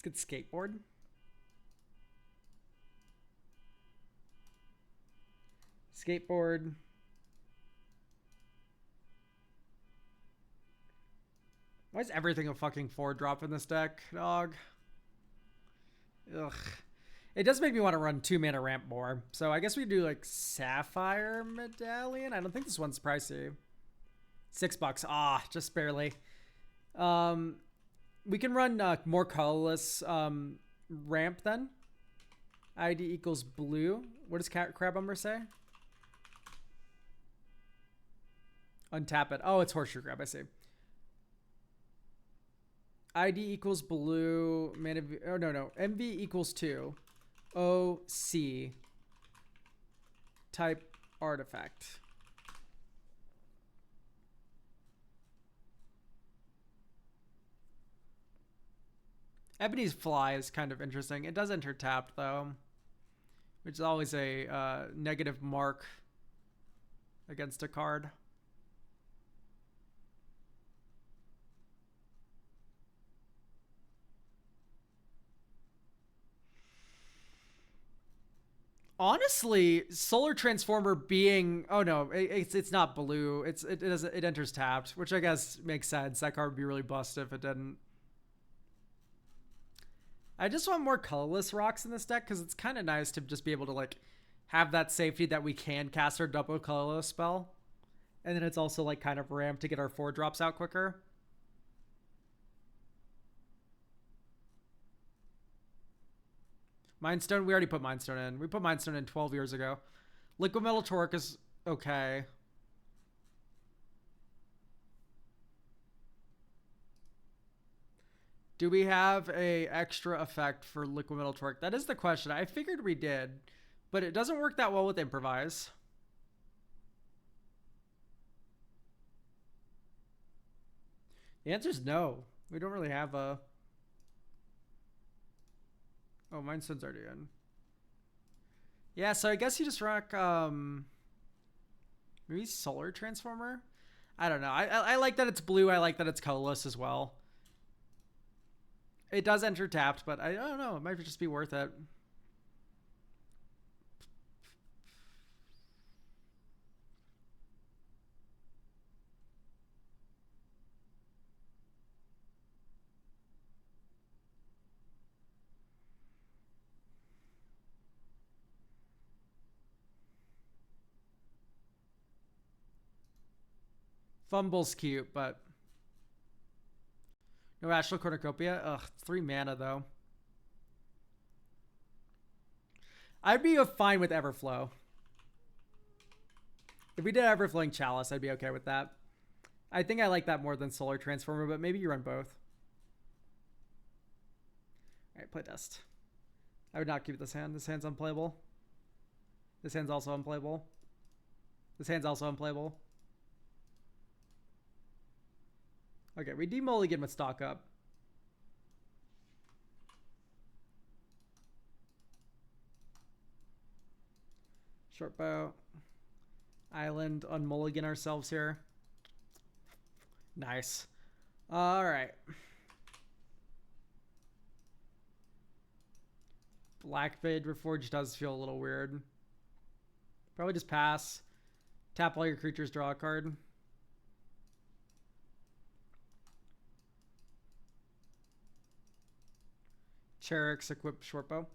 Speaker 1: Let's get Skateboard. Skateboard. Why is everything a fucking 4-drop in this deck, dog? Ugh. It does make me want to run 2 mana ramp more. So I guess we do like Sapphire Medallion. I don't think this one's pricey. $6. Ah, just barely. We can run more colorless ramp then. ID equals blue. What does Crab Umber say? Untap it. Oh, it's Horseshoe Crab. I see. ID equals blue. Mana. Oh, no. MV equals 2. OC. Type artifact.
Speaker 2: Ebony's Fly is kind of interesting. It does enter tapped, though, which is always a negative mark against a card. Honestly, Solar Transformer being it's not blue. It enters tapped, which I guess makes sense. That card would be really busted if it didn't. I just want more colorless rocks in this deck because it's kind of nice to just be able to like have that safety that we can cast our double colorless spell, and then it's also like kind of ramped to get our 4-drops out quicker. Mindstone, we already put Mindstone in. We put Mindstone in 12 years ago. Liquimetal Torque is okay. Do we have a extra effect for Liquimetal Torque? That is the question. I figured we did, but it doesn't work that well with Improvise. The answer is no. We don't really have a... Oh, Mindstone's already in. Yeah, so I guess you just rock maybe Solar Transformer? I don't know. I like that it's blue. I like that it's colorless as well. It does enter tapped, but I don't know. It might just be worth it. Fumble's cute, but no Astral Cornucopia. Ugh, 3 mana though. I'd be fine with Everflow. If we did Everflowing Chalice, I'd be okay with that. I think I like that more than Solar Transformer, but maybe you run both. Alright, play test. I would not keep this hand. This hand's unplayable. This hand's also unplayable. This hand's also unplayable. Okay, we demulligan with stock up. Short bow. Island, unmulligan ourselves here. Nice. Alright. Blackfade Reforged does feel a little weird. Probably just pass. Tap all your creatures, draw a card. Cherix, equip shortbow.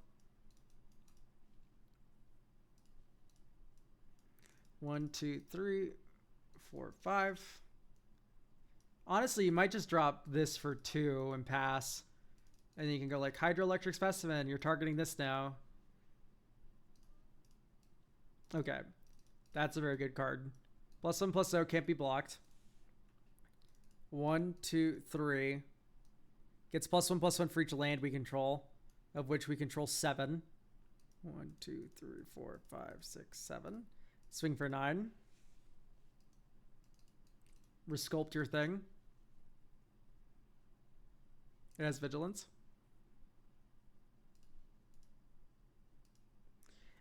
Speaker 2: 1, 2, 3, 4, 5. Honestly, you might just drop this for 2 and pass. And then you can go like Hydroelectric Specimen. You're targeting this now. Okay. That's a very good card. +1/+0 can't be blocked. 1, 2, 3. Gets +1/+1 for each land we control, of which we control 7. 1, 2, 3, 4, 5, 6, 7. Swing for 9. Resculpt your thing. It has vigilance.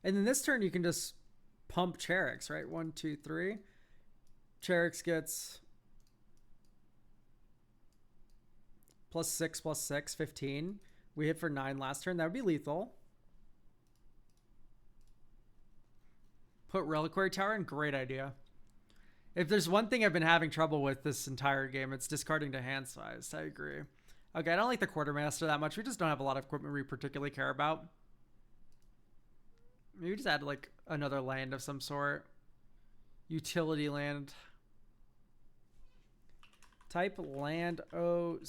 Speaker 2: And then this turn you can just pump Cherix, right? 1, 2, 3. Cherix gets +6/+6, 15. We hit for 9 last turn. That would be lethal. Put Reliquary Tower in. Great idea. If there's one thing I've been having trouble with this entire game, it's discarding to hand size. I agree. Okay, I don't like the Quartermaster that much. We just don't have a lot of equipment we particularly care about. Maybe just add like another land of some sort. Utility land. Type land. Oh.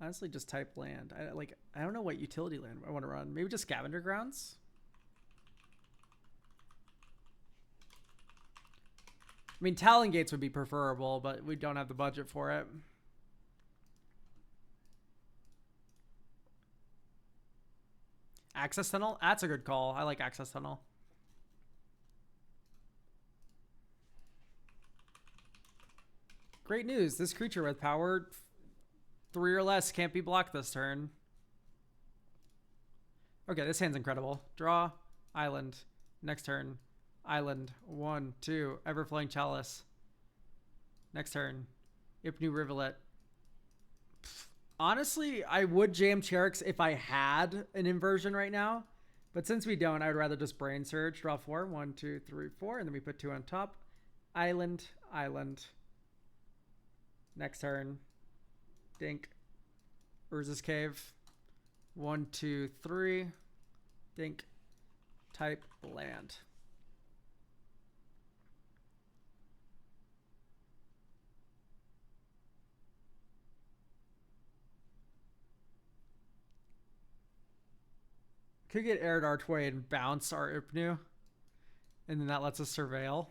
Speaker 2: Honestly, just type land. I don't know what utility land I want to run. Maybe just Scavenger Grounds. I mean, Talon Gates would be preferable, but we don't have the budget for it. Access Tunnel? That's a good call. I like Access Tunnel. Great news. This creature with power 3 or less can't be blocked this turn. Okay, this hand's incredible. Draw, island. Next turn, island. 1, 2, Everflowing Chalice. Next turn, Ipnu Rivulet. Honestly, I would jam Cherix if I had an inversion right now. But since we don't, I would rather just Brain Surge. Draw 4. 1, 2, 3, 4. And then we put 2 on top. Island, island. Next turn, Dink. Urza's Cave. 1, 2, 3. Dink. Type land. Could get Arid Archway and bounce our Ipnu. And then that lets us surveil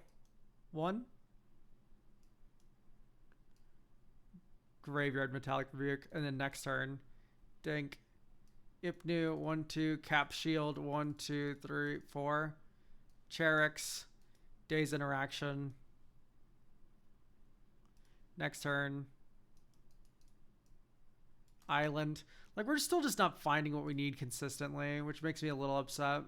Speaker 2: 1. Graveyard Metallic Rebuke. And then next turn, Dink. Ipnu, 1, 2, Cap Shield, 1, 2, 3, 4. Cherix, Days Interaction. Next turn, Island. Like, we're still just not finding what we need consistently, which makes me a little upset.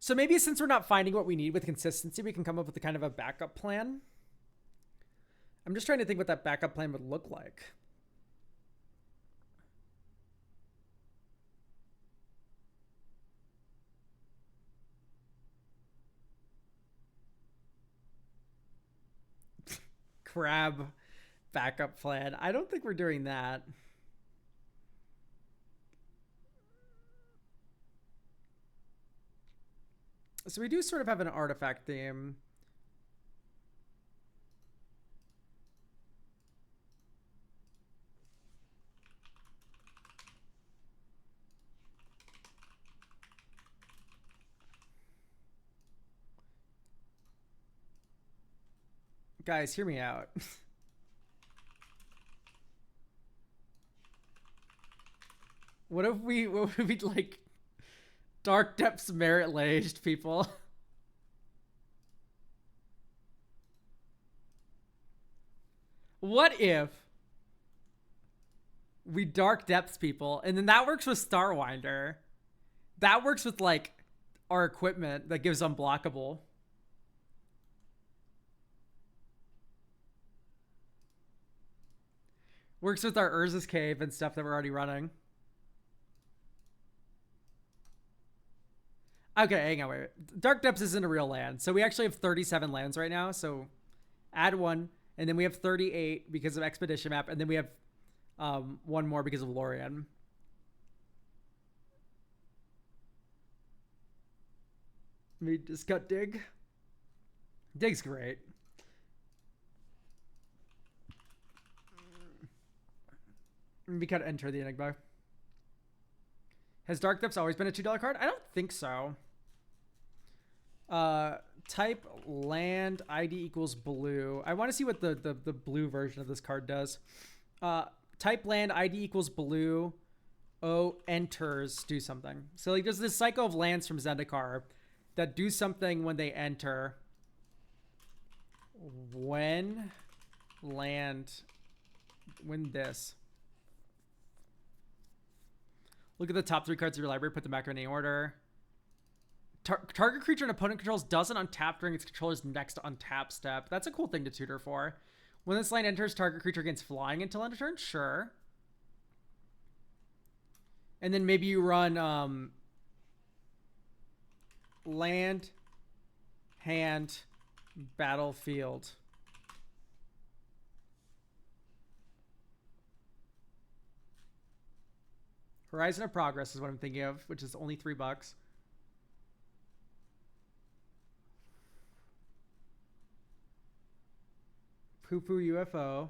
Speaker 2: So maybe since we're not finding what we need with consistency, we can come up with a kind of a backup plan. I'm just trying to think what that backup plan would look like. Crab backup plan. I don't think we're doing that. So we do sort of have an artifact theme. Guys, hear me out. What if we like Dark Depths Merit Laged people? What if we Dark Depths people, and then that works with Starwinder? That works with like our equipment that gives unblockable. Works with our Urza's Cave and stuff that we're already running. Okay, hang on, wait. Dark Depths isn't a real land. So we actually have 37 lands right now. So add 1. And then we have 38 because of Expedition Map. And then we have 1 more because of Lorien. We just got Dig. Dig's great. We got Enter the Enigma. Has Dark Depths always been a $2 card? I don't think so. Type land ID equals blue. I want to see what the blue version of this card does. Type land ID equals blue. O enters do something. So like there's this cycle of lands from Zendikar that do something when they enter. When this. Look at the top 3 cards of your library. Put them back in any order. Target creature an opponent controls doesn't untap during its controller's next untap step. That's a cool thing to tutor for. When this land enters, target creature gains flying until end of turn. Sure. And then maybe you run land, hand, battlefield. Horizon of Progress is what I'm thinking of, which is only $3. Poo Poo UFO.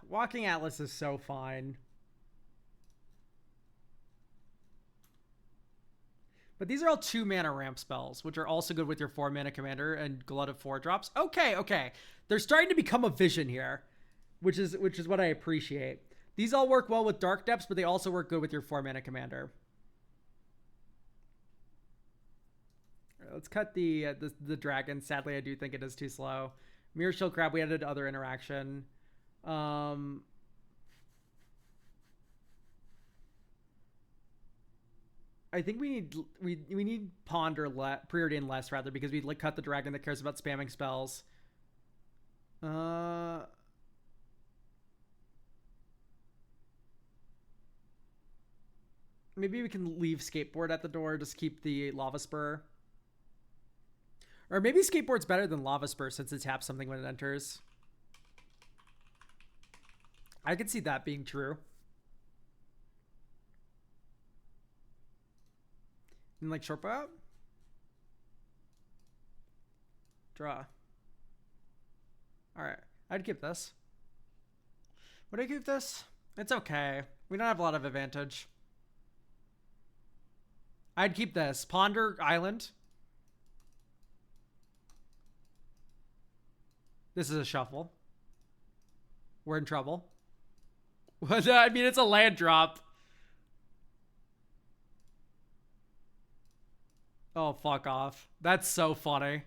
Speaker 2: Walking Atlas is so fine. But these are all 2-mana ramp spells, which are also good with your 4-mana commander and Glut of 4-drops. Okay. They're starting to become a vision here, which is what I appreciate. These all work well with Dark Depths, but they also work good with your 4-mana commander. All right, let's cut the dragon. Sadly, I do think it is too slow. Mirror Shield Crab, we added other interaction. I think we need Ponder Preordain less rather, because we like cut the dragon that cares about spamming spells. Maybe we can leave Skateboard at the door, just keep the Lava Spur. Or maybe Skateboard's better than Lava Spur since it taps something when it enters. I could see that being true. And like short bow out? Draw. Alright. I'd keep this. Would I keep this? It's okay. We don't have a lot of advantage. I'd keep this. Ponder Island. This is a shuffle. We're in trouble. I mean, it's a land drop. Oh, fuck off. That's so funny.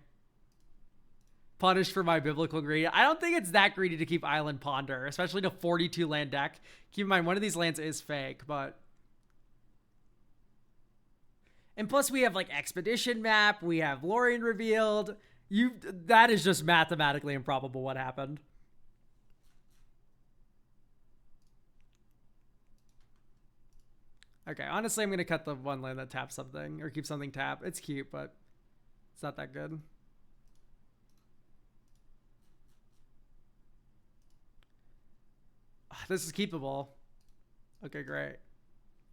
Speaker 2: Punished for my biblical greed. I don't think it's that greedy to keep Island Ponder, especially in a 42 land deck. Keep in mind, one of these lands is fake, but... And plus we have like Expedition Map, we have Lorien revealed. That is just mathematically improbable what happened. Okay, honestly, I'm going to cut the one land that taps something, or keep something tap. It's cute, but it's not that good. This is keepable. Okay, great.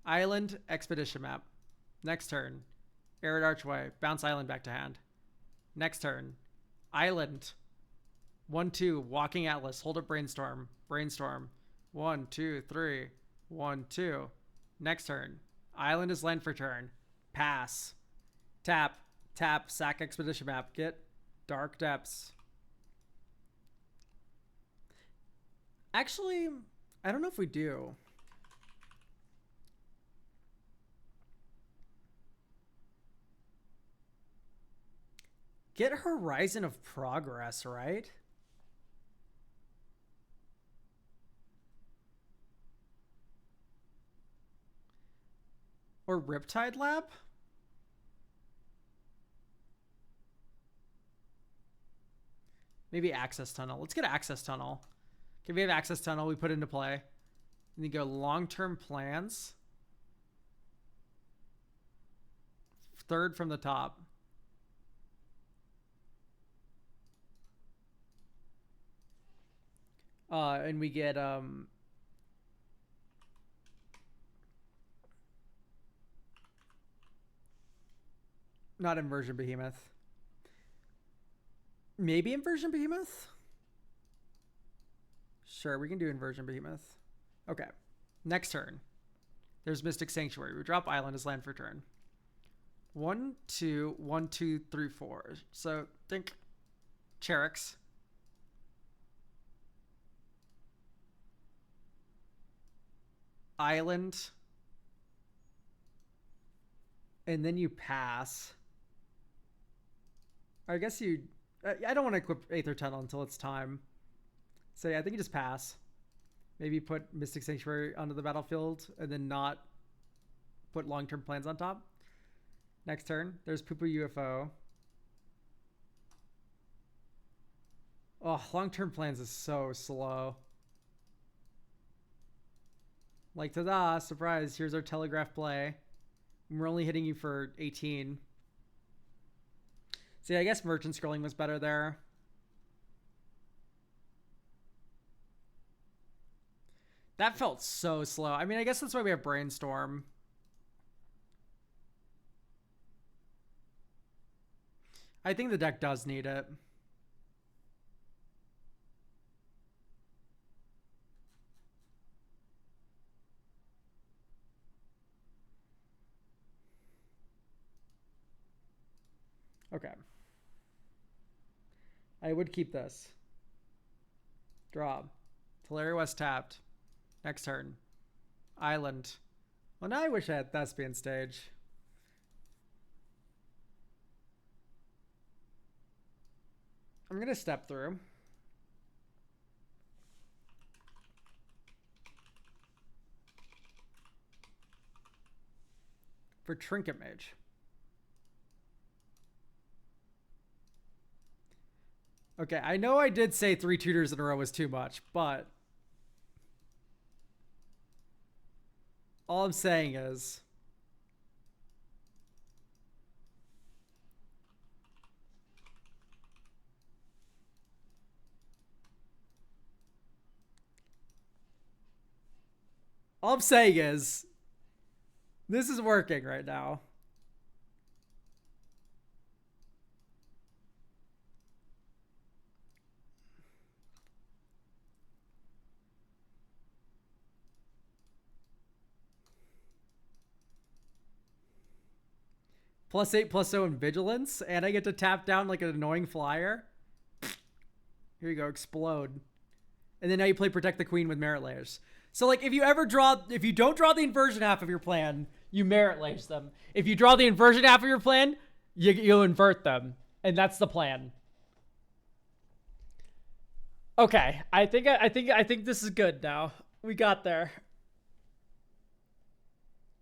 Speaker 2: Island, Expedition Map. Next turn. Arid Archway. Bounce Island back to hand. Next turn. Island. 1-2. Walking Atlas. Hold up Brainstorm. Brainstorm. 1, 2, 3. 1, 2. Next turn. Island is land for turn. Pass. Tap. Tap. Sack Expedition Map. Get Dark Depths. Actually, I don't know if we do. Get Horizon of Progress, right? Or Riptide Lab? Maybe Access Tunnel. Let's get Access Tunnel. Okay, we have Access Tunnel. We put into play. And then go long-term plans. Third from the top. And we get not Inversion Behemoth. Maybe Inversion Behemoth? Sure, we can do Inversion Behemoth. Okay. Next turn. There's Mystic Sanctuary. We drop Island as land for turn. 1, 2, 1, 2, 3, 4. So think Cherix. Island. And then you pass. I guess you... I don't want to equip Aether Tunnel until it's time. So yeah, I think you just pass. Maybe put Mystic Sanctuary onto the battlefield and then not put long-term plans on top. Next turn, there's Poo-Poo UFO. Oh, long-term plans is so slow. Like, ta-da, surprise, here's our telegraph play. We're only hitting you for 18. See, I guess Merchant Scrolling was better there. That felt so slow. I mean, I guess that's why we have Brainstorm. I think the deck does need it. Okay. I would keep this. Draw. Tolaria West tapped. Next turn. Island. Well, now I wish I had Thespian Stage. I'm going to step through. For Trinket Mage. Okay, I know I did say 3 tutors in a row was too much, but all I'm saying is this is working right now. +8/+0 in Vigilance, and I get to tap down like an annoying flyer. Here you go, explode. And then now you play Protect the Queen with Merit Layers. So like if you don't draw the inversion half of your plan, you Merit Layers them. If you draw the inversion half of your plan, you invert them. And that's the plan. Okay, I think this is good now. We got there.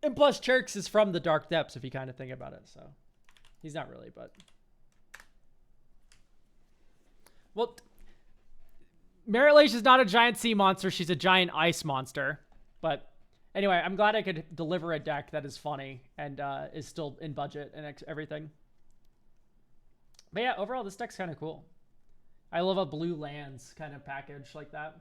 Speaker 2: And plus, Cherks is from the Dark Depths, if you kind of think about it. So, he's not really, but... Well, Merit is not a giant sea monster. She's a giant ice monster. But anyway, I'm glad I could deliver a deck that is funny and is still in budget and everything. But yeah, overall, this deck's kind of cool. I love a blue lands kind of package like that.